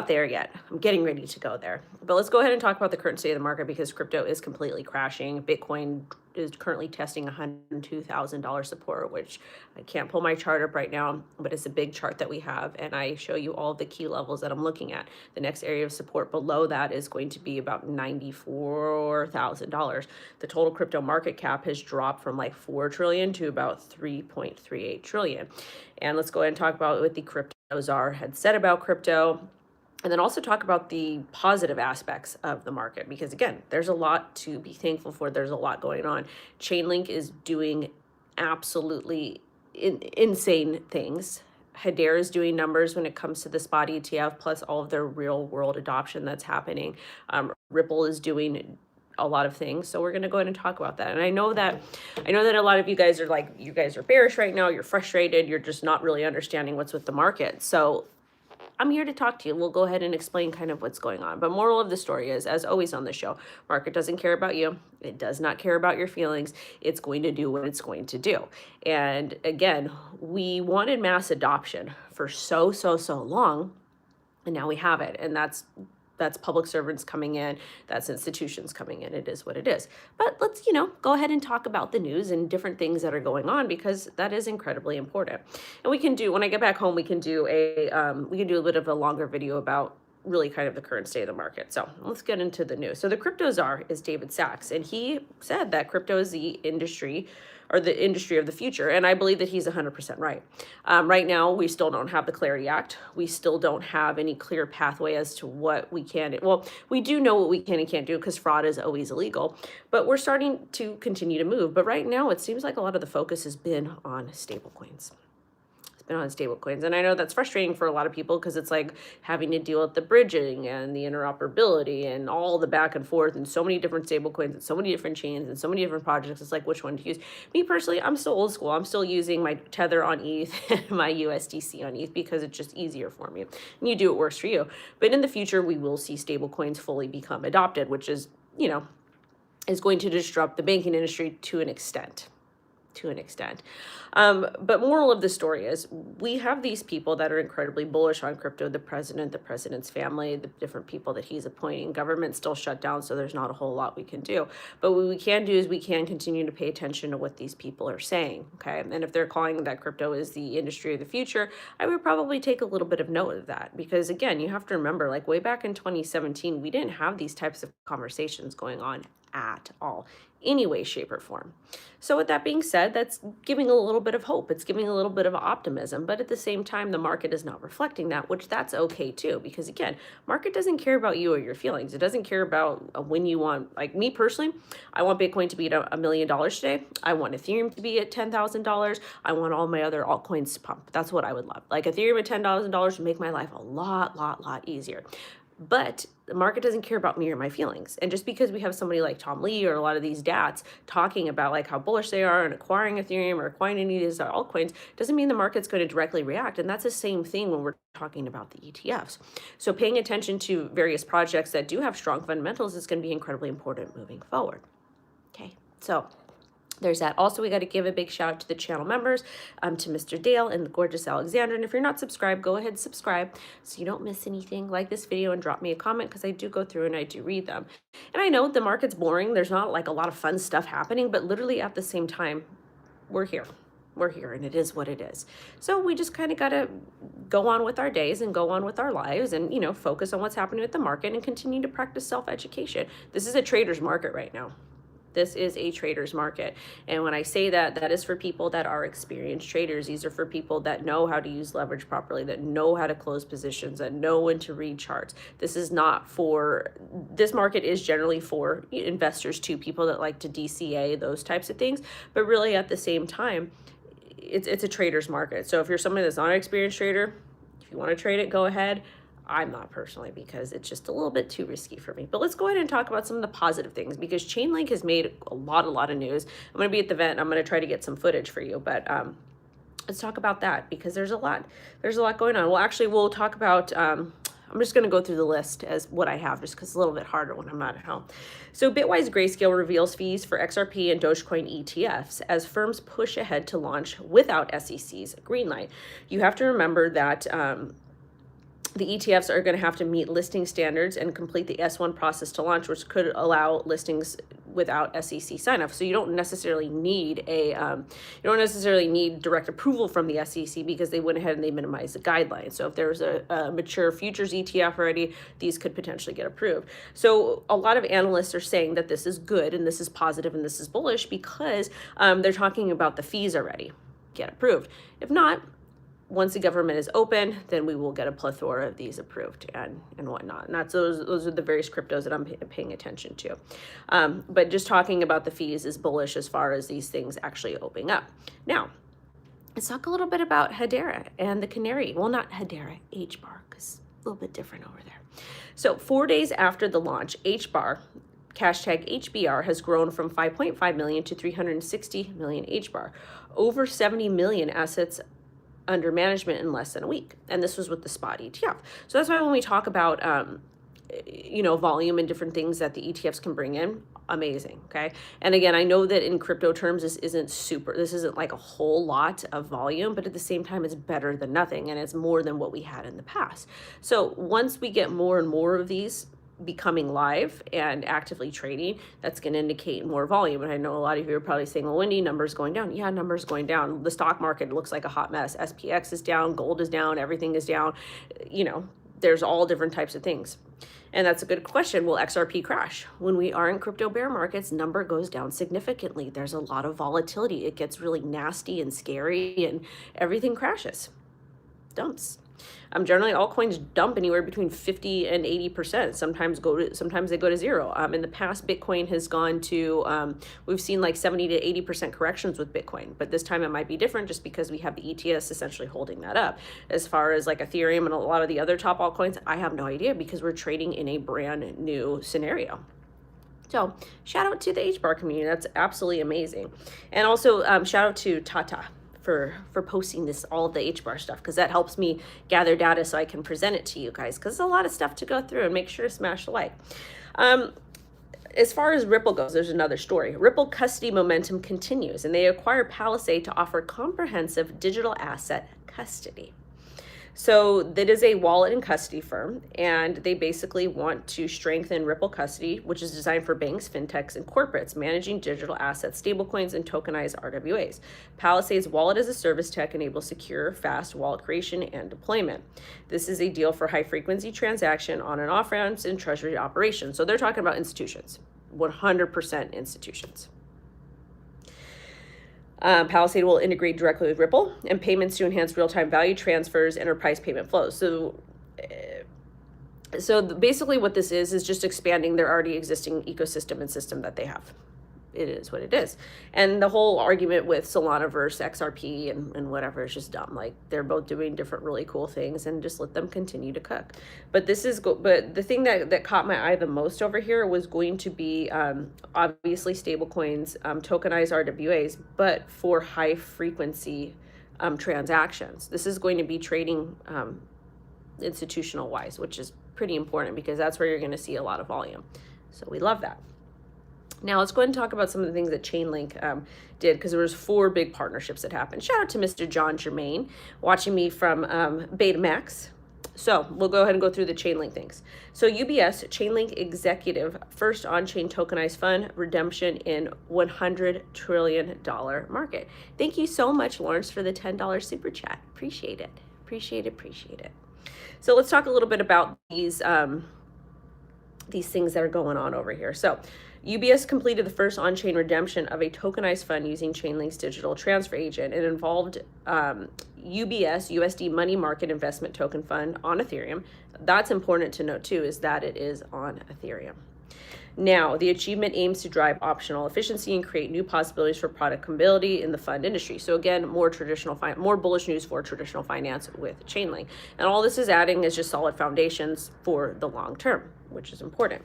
there yet. I'm getting ready to go there. But let's go ahead and talk about the current state of the market, because crypto is completely crashing. Bitcoin is currently testing $102,000 support, which I can't pull my chart up right now, but it's a big chart that we have, and I show you all the key levels that I'm looking at. The next area of support below that is going to be about $94,000. The total crypto market cap has dropped from like 4 trillion to about 3.38 trillion. And let's go ahead and talk about what the crypto Czar had said about crypto, and then also talk about the positive aspects of the market, because again, there's a lot to be thankful for. There's a lot going on. Chainlink is doing absolutely insane things. Hedera is doing numbers when it comes to the spot ETF, plus all of their real world adoption that's happening. Ripple is doing a lot of things. So we're going to go ahead and talk about that. And I know that a lot of you guys are like, you guys are bearish right now. You're frustrated. You're just not really understanding what's with the market. So I'm here to talk to you. We'll go ahead and explain kind of what's going on. But moral of the story is, as always on the show, market doesn't care about you. It does not care about your feelings. It's going to do what it's going to do. And again, we wanted mass adoption for so long, and now we have it. And that's public servants coming in, that's institutions coming in. It is what it is. But let's, go ahead and talk about the news and different things that are going on, because that is incredibly important. And we can do, when I get back home, we can do a bit of a longer video about really kind of the current state of the market. So let's get into the news. So the crypto czar is David Sachs, and he said that crypto is the industry of the future. And I believe that he's 100% right. Right now, we still don't have the Clarity Act. We still don't have any clear pathway as to what we can do. Well, we do know what we can and can't do, because fraud is always illegal, but we're starting to continue to move. But right now, it seems like a lot of the focus has been on stablecoins. On stablecoins. And I know that's frustrating for a lot of people, because it's like having to deal with the bridging and the interoperability and all the back and forth, and so many different stablecoins and so many different chains and so many different projects. It's like, which one to use? Me personally, I'm still old school. I'm still using my Tether on ETH and my USDC on ETH, because it's just easier for me. And you do what works for you. But in the future, we will see stablecoins fully become adopted, which is, is going to disrupt the banking industry to an extent. But moral of the story is, we have these people that are incredibly bullish on crypto, the president's family, the different people that he's appointing. Government still shut down, so there's not a whole lot we can do. But what we can do is we can continue to pay attention to what these people are saying, okay? And if they're calling that crypto is the industry of the future, I would probably take a little bit of note of that, because again, you have to remember, like way back in 2017, we didn't have these types of conversations going on at all, any way, shape, or form. So with that being said, that's giving a little bit of hope. It's giving a little bit of optimism, but at the same time, the market is not reflecting that, which that's okay too, because again, market doesn't care about you or your feelings. It doesn't care about when you want, like me personally, I want Bitcoin to be at $1 million today. I want Ethereum to be at $10,000. I want all my other altcoins to pump. That's what I would love. Like Ethereum at $10,000 would make my life a lot easier. But the market doesn't care about me or my feelings. And just because we have somebody like Tom Lee or a lot of these DATs talking about like how bullish they are and acquiring Ethereum or acquiring any of these altcoins, doesn't mean the market's going to directly react. And that's the same thing when we're talking about the ETFs. So paying attention to various projects that do have strong fundamentals is going to be incredibly important moving forward. Okay, so there's that. Also, we got to give a big shout out to the channel members, to Mr. Dale and the gorgeous Alexandra. And if you're not subscribed, go ahead and subscribe so you don't miss anything. Like this video and drop me a comment, because I do go through and I do read them. And I know the market's boring. There's not like a lot of fun stuff happening, but literally at the same time, we're here. We're here, and it is what it is. So we just kind of got to go on with our days and go on with our lives and, focus on what's happening with the market and continue to practice self-education. This is a trader's market right now. This is a trader's market. And when I say that, that is for people that are experienced traders. These are for people that know how to use leverage properly, that know how to close positions, that know when to read charts. This market is generally for investors too, people that like to DCA, those types of things. But really at the same time, it's a trader's market. So if you're somebody that's not an experienced trader, if you want to trade it, go ahead. I'm not personally, because it's just a little bit too risky for me. But let's go ahead and talk about some of the positive things, because Chainlink has made a lot of news. I'm going to be at the event. I'm going to try to get some footage for you, but let's talk about that, because there's a lot going on. Well, actually, we'll talk about, I'm just going to go through the list as what I have, just because it's a little bit harder when I'm not at home. So Bitwise Grayscale reveals fees for XRP and Dogecoin ETFs as firms push ahead to launch without SEC's green light. You have to remember that the ETFs are going to have to meet listing standards and complete the S1 process to launch, which could allow listings without SEC sign off. So you don't necessarily need direct approval from the SEC, because they went ahead and they minimized the guidelines. So if there's a mature futures ETF already, these could potentially get approved. So a lot of analysts are saying that this is good and this is positive and this is bullish, because they're talking about the fees already get approved. If not, once the government is open, then we will get a plethora of these approved and whatnot. And that's those are the various cryptos that I'm paying attention to. But just talking about the fees is bullish as far as these things actually opening up. Now, let's talk a little bit about Hedera and the Canary. Well, not Hedera, HBAR, because a little bit different over there. So 4 days after the launch, HBAR, hashtag HBR, has grown from 5.5 million to 360 million HBAR, over 70 million assets under management in less than a week. And this was with the spot ETF. So that's why when we talk about, volume and different things that the ETFs can bring in, amazing, okay? And again, I know that in crypto terms, this isn't like a whole lot of volume, but at the same time, it's better than nothing. And it's more than what we had in the past. So once we get more and more of these becoming live and actively trading, that's going to indicate more volume. And I know a lot of you are probably saying, well, Wendy, numbers going down. Yeah, numbers going down. The stock market looks like a hot mess. SPX is down, gold is down, everything is down. There's all different types of things. And that's a good question. Will XRP crash? When we are in crypto bear markets, number goes down significantly. There's a lot of volatility. It gets really nasty and scary and everything crashes, dumps. Generally, altcoins dump anywhere between 50 and 80%. Sometimes they go to zero. In the past, Bitcoin has gone to, we've seen like 70 to 80% corrections with Bitcoin, but this time it might be different just because we have the ETFs essentially holding that up. As far as like Ethereum and a lot of the other top altcoins, I have no idea, because we're trading in a brand new scenario. So shout out to the HBAR community. That's absolutely amazing. And also shout out to Tata for posting all of the HBAR stuff, because that helps me gather data so I can present it to you guys, because there's a lot of stuff to go through, and make sure to smash the like. As far as Ripple goes, there's another story. Ripple custody momentum continues, and they acquire Palisade to offer comprehensive digital asset custody. So that is a wallet and custody firm, and they basically want to strengthen Ripple custody, which is designed for banks, fintechs, and corporates managing digital assets, stablecoins, and tokenized RWAs. Palisade's wallet as a service tech enables secure, fast wallet creation and deployment. This is a deal for high-frequency transaction on and off ramps and treasury operations. So they're talking about institutions, 100% institutions. Palisade will integrate directly with Ripple and payments to enhance real-time value transfers, enterprise payment flows. So basically what this is just expanding their already existing ecosystem and system that they have. It is what it is. And the whole argument with Solana versus XRP and whatever is just dumb. Like, they're both doing different really cool things, and just let them continue to cook. But but the thing that caught my eye the most over here was going to be obviously stablecoins, tokenized RWAs, but for high frequency transactions. This is going to be trading institutional wise, which is pretty important, because that's where you're going to see a lot of volume. So we love that. Now let's go ahead and talk about some of the things that Chainlink did, because there was 4 big partnerships that happened. Shout out to Mr. John Germain, watching me from Betamax. So we'll go ahead and go through the Chainlink things. So UBS, Chainlink executive, first on-chain tokenized fund redemption in $100 trillion market. Thank you so much, Lawrence, for the $10 super chat. Appreciate it. Appreciate it. So let's talk a little bit about these things that are going on over here. So UBS completed the first on-chain redemption of a tokenized fund using Chainlink's digital transfer agent. It involved UBS USD money market investment token fund on Ethereum. That's important to note too, is that it is on Ethereum. Now, the achievement aims to drive optional efficiency and create new possibilities for productability in the fund industry. So again, more bullish news for traditional finance with Chainlink. And all this is adding is just solid foundations for the long term, which is important.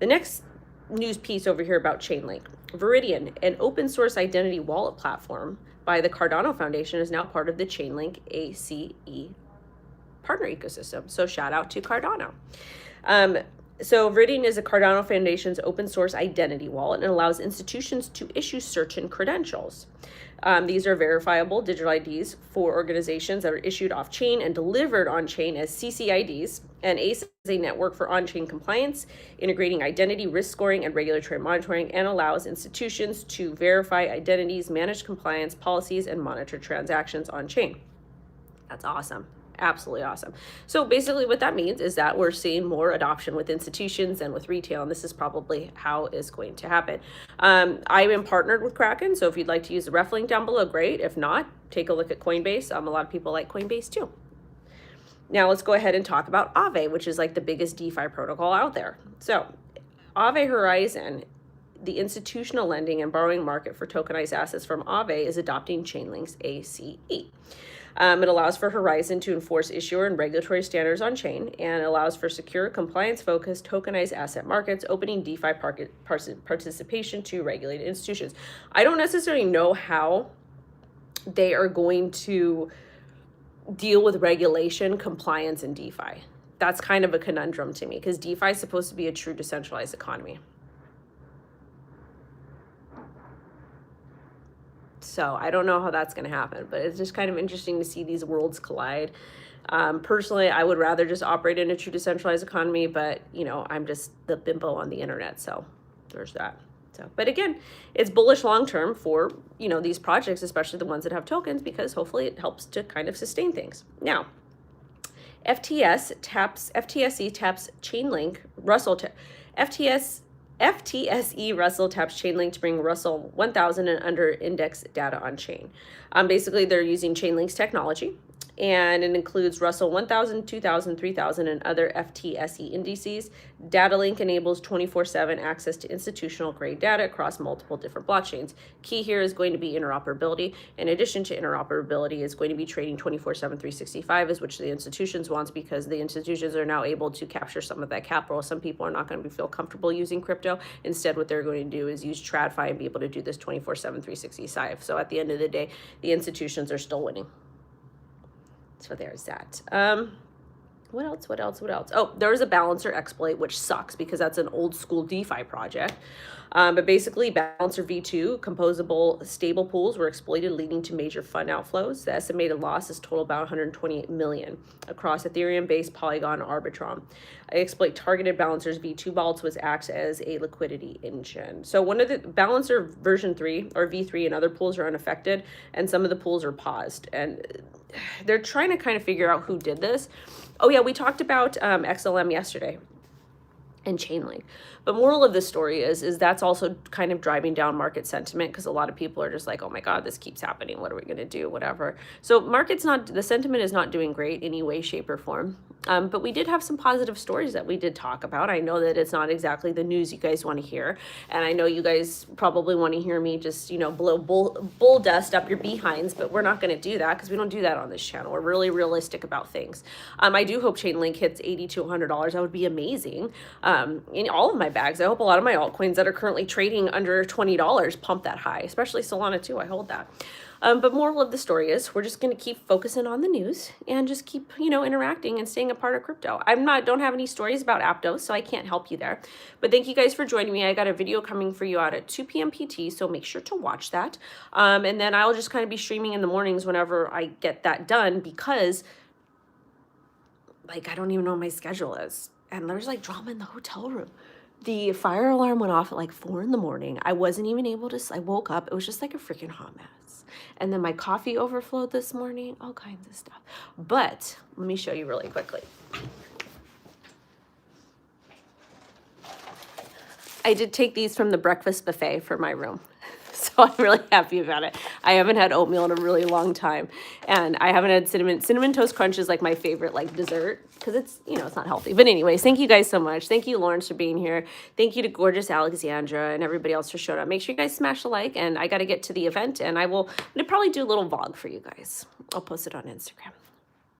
The next news piece over here about Chainlink. Viridian, an open source identity wallet platform by the Cardano Foundation, is now part of the Chainlink ACE partner ecosystem. So shout out to Cardano. So Viridian is a Cardano Foundation's open source identity wallet and allows institutions to issue certain credentials. These are verifiable digital IDs for organizations that are issued off-chain and delivered on-chain as CCIDs. And ACE is a network for on-chain compliance, integrating identity, risk scoring, and regulatory monitoring, and allows institutions to verify identities, manage compliance policies, and monitor transactions on-chain. That's awesome. Absolutely awesome. So basically what that means is that we're seeing more adoption with institutions and with retail, and this is probably how it's going to happen. I am partnered with Kraken, so if you'd like to use the ref link down below, great. If not, take a look at Coinbase. A lot of people like Coinbase too. Now let's go ahead and talk about Aave, which is like the biggest DeFi protocol out there. So Aave Horizon, the institutional lending and borrowing market for tokenized assets from Aave, is adopting Chainlink's ACE. It allows for Horizon to enforce issuer and regulatory standards on chain, and allows for secure, compliance-focused tokenized asset markets, opening DeFi participation to regulated institutions. I don't necessarily know how they are going to deal with regulation, compliance, and DeFi. That's kind of a conundrum to me, because DeFi is supposed to be a true decentralized economy. So I don't know how that's going to happen, but it's just kind of interesting to see these worlds collide. Personally, I would rather just operate in a true decentralized economy, but you know, I'm just the bimbo on the internet, so there's that. So, but again, it's bullish long-term for, you know, these projects, especially the ones that have tokens, because hopefully it helps to kind of sustain things. Now, FTSE taps Chainlink, FTSE Russell taps Chainlink to bring Russell 1000 and under index data on chain. Basically, they're using Chainlink's technology, and it includes Russell 1000, 2000, 3000, and other FTSE indices. DataLink enables 24/7 access to institutional grade data across multiple different blockchains. Key here is going to be interoperability. In addition to interoperability, it's going to be trading 24/7, 365, is which the institutions wants, because the institutions are now able to capture some of that capital. Some people are not going to feel comfortable using crypto. Instead, what they're going to do is use TradFi and be able to do this 24/7, 365. So at the end of the day, the institutions are still winning. So there's that. What else? Oh, there was a balancer exploit, which sucks because that's an old school DeFi project. But basically, Balancer V2 composable stable pools were exploited, leading to major fund outflows. The estimated loss is total about 128 million across Ethereum, Base, Polygon, Arbitrum. Exploit targeted Balancer's V2 vaults, which acts as a liquidity engine. So one of the Balancer version 3 or V3 and other pools are unaffected, and some of the pools are paused. And they're trying to kind of figure out who did this. Oh yeah, we talked about XLM yesterday and Chainlink. But moral of the story is that's also kind of driving down market sentiment, because a lot of people are just like, oh my God, this keeps happening. What are we going to do? Whatever. So the sentiment is not doing great any way, shape, or form. But we did have some positive stories that we did talk about. I know that it's not exactly the news you guys want to hear. And I know you guys probably want to hear me just, you know, blow bull dust up your behinds, but we're not going to do that, because we don't do that on this channel. We're really realistic about things. I do hope Chainlink hits $80 to $100. That would be amazing. In all of my bags, I hope a lot of my altcoins that are currently trading under $20 pump that high, especially Solana too. I hold that. But moral of the story is we're just going to keep focusing on the news and just keep, you know, interacting and staying a part of crypto. Don't have any stories about Aptos, so I can't help you there. But thank you guys for joining me. I got a video coming for you out at 2 p.m. PT, so make sure to watch that. And then I'll just kind of be streaming in the mornings whenever I get that done, because like, I don't even know what my schedule is. And there's like drama in the hotel room. The fire alarm went off at like 4 in the morning. I wasn't even able to, I woke up, it was just like a freaking hot mess. And then my coffee overflowed this morning, all kinds of stuff. But let me show you really quickly. I did take these from the breakfast buffet for my room. So I'm really happy about it. I haven't had oatmeal in a really long time, and I haven't had cinnamon. Cinnamon Toast Crunch is like my favorite like dessert, because it's, you know, it's not healthy. But anyways, thank you guys so much. Thank you, Lawrence, for being here. Thank you to gorgeous Alexandra and everybody else for showing up. Make sure you guys smash the like, and I got to get to the event, and I'm going to probably do a little vlog for you guys. I'll post it on Instagram.